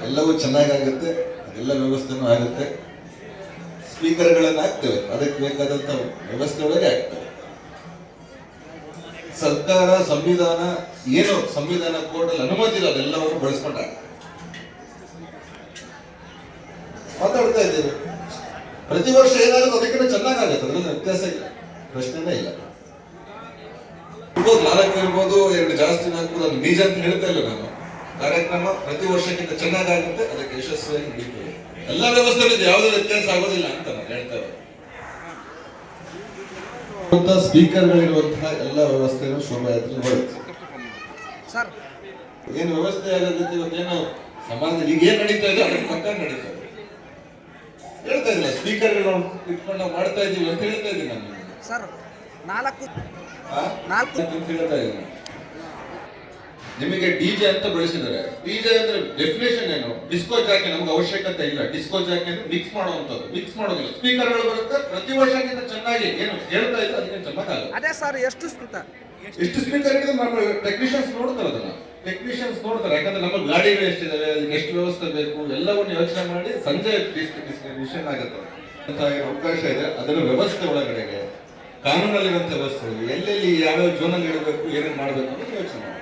ಎಲ್ಲವೂ ಚೆನ್ನಾಗಾಗುತ್ತೆ, ಎಲ್ಲ ವ್ಯವಸ್ಥೆನೂ ಆಗುತ್ತೆ. ಸ್ಪೀಕರ್ಗಳನ್ನು ಹಾಕ್ತೇವೆ, ಅದಕ್ಕೆ ಬೇಕಾದಂತ ವ್ಯವಸ್ಥೆ ಒಳಗೆ ಆಗ್ತವೆ. ಸರ್ಕಾರ ಸಂವಿಧಾನ ಏನು ಸಂವಿಧಾನ ಕೋರ್ಟಲ್ಲಿ ಅನುಮತಿ ಇಲ್ಲ ಅದೆಲ್ಲವನ್ನು ಬಳಸ್ಕೊಂಡ ಮಾತಾಡ್ತಾ ಇದ್ದೇವೆ. ಪ್ರತಿ ವರ್ಷ ಏನಾದರೂ ಅದಕ್ಕಿಂತ ಚೆನ್ನಾಗಾಗುತ್ತೆ, ಅದ್ರಲ್ಲಿ ವ್ಯತ್ಯಾಸ ಇಲ್ಲ, ಪ್ರಶ್ನೆನೇ ಇಲ್ಲ. ಇರ್ಬೋದು 4 ಇರ್ಬೋದು, 2 ಜಾಸ್ತಿ ಆಗ್ಬೋದು, ಅದು ನಿಜ ಅಂತ ಹೇಳ್ತಾ ಇಲ್ಲ ನಾನು. ಕಾರ್ಯಕ್ರಮ ಪ್ರತಿ ವರ್ಷಕ್ಕಿಂತ ಚೆನ್ನಾಗಾಗುತ್ತೆ, ಅದಕ್ಕೆ ಯಶಸ್ವಿಯಾಗಿ ನಡೀತದೆ. ಎಲ್ಲ ವ್ಯವಸ್ಥೆಯಲ್ಲಿ ಯಾವುದೇ ವ್ಯತ್ಯಾಸ ಆಗೋದಿಲ್ಲ ಅಂತ ನಾನು ಹೇಳ್ತಾ ಇರೋದು. ಸ್ಪೀಕರ್ಗಳಿರುವಂತಹ ಎಲ್ಲ ವ್ಯವಸ್ಥೆಯನ್ನು ಶೋಭಾಯಾತ್ರೆ ಬರುತ್ತೆ. ಏನು ವ್ಯವಸ್ಥೆ ಆಗೋದಕ್ಕೆ ಇವತ್ತೇನು ಸಮಾಜದಲ್ಲಿ ಈಗ ಏನ್ ನಡೀತಾ ಇದೆ ಅದಕ್ಕೆ ಪಕ್ಕ ನಡೀತಾ ಇದೆ. ಹೇಳ್ತಾ ಇದ್ದಿಲ್ಲ, ಸ್ಪೀಕರ್ಗಳು ಇಟ್ಕೊಂಡು ನಾವು ಮಾಡ್ತಾ ಇದೀವಿ ಅಂತ ಹೇಳ್ತಾ ಇದ್ದೀನಿ ನಾನು. ಹೇಳ್ತಾ ಇದ್ದೀನಿ ನಿಮಗೆ ಡಿಜೆ ಅಂತ ಬೆಳೆಸಿದ್ದಾರೆ. ಡಿಜೆ ಅಂದ್ರೆ ಡೆಫಿನೇಷನ್ ಏನು? ಡಿಸ್ಕೋ ಜಾಕಿ ನಮ್ಗೆ ಅವಶ್ಯಕತೆ ಇಲ್ಲ. ಡಿಸ್ಕೋ ಜಾಕಿ ಅಂದ್ರೆ ಮಿಕ್ಸ್ ಮಾಡುವಂತದ್ದು, ಮಿಕ್ಸ್ ಮಾಡೋದಿಲ್ಲ. ಸ್ಪೀಕರ್ಗಳು ಬರುತ್ತೆ, ಪ್ರತಿ ವರ್ಷಕ್ಕಿಂತ ಚೆನ್ನಾಗಿ ಏನು ಹೇಳ್ತಾ ಇತ್ತು ಅದಕ್ಕೆ ಚೆನ್ನಾಗಲ್ಲ. ಅದೇ ಸರ್, ಎಷ್ಟು ಸ್ಪೀಕರ್ ಇದೆ ನಮ್ಮ ಟೆಕ್ನಿಷಿಯನ್ಸ್ ನೋಡ್ತಾರೆ, ಅದನ್ನ ಟೆಕ್ನಿಷಿಯನ್ಸ್ ನೋಡ್ತಾರೆ. ಯಾಕಂದ್ರೆ ನಮ್ಮ ಗಾಡಿಗಳು ಎಷ್ಟಿದಾವೆ, ಅದಕ್ಕೆ ಎಷ್ಟು ವ್ಯವಸ್ಥೆ ಬೇಕು ಎಲ್ಲವನ್ನು ಯೋಚನೆ ಮಾಡಿ ಸಂಜೆ ಡಿಸ್ಕಷನ್ ಆಗುತ್ತೆ ಅಂತ ಅವಕಾಶ ಇದೆ. ಅದರ ವ್ಯವಸ್ಥೆ ಒಳಗಡೆಗೆ ಕಾನೂನಲ್ಲಿರುವಂತ ವ್ಯವಸ್ಥೆ ಎಲ್ಲೆಲ್ಲಿ ಯಾವ್ಯಾವ ಜೋನಲ್ಲಿ ಇಡಬೇಕು, ಏನೇನು ಮಾಡಬೇಕು ಅಂತ ಯೋಚನೆ ಮಾಡಿ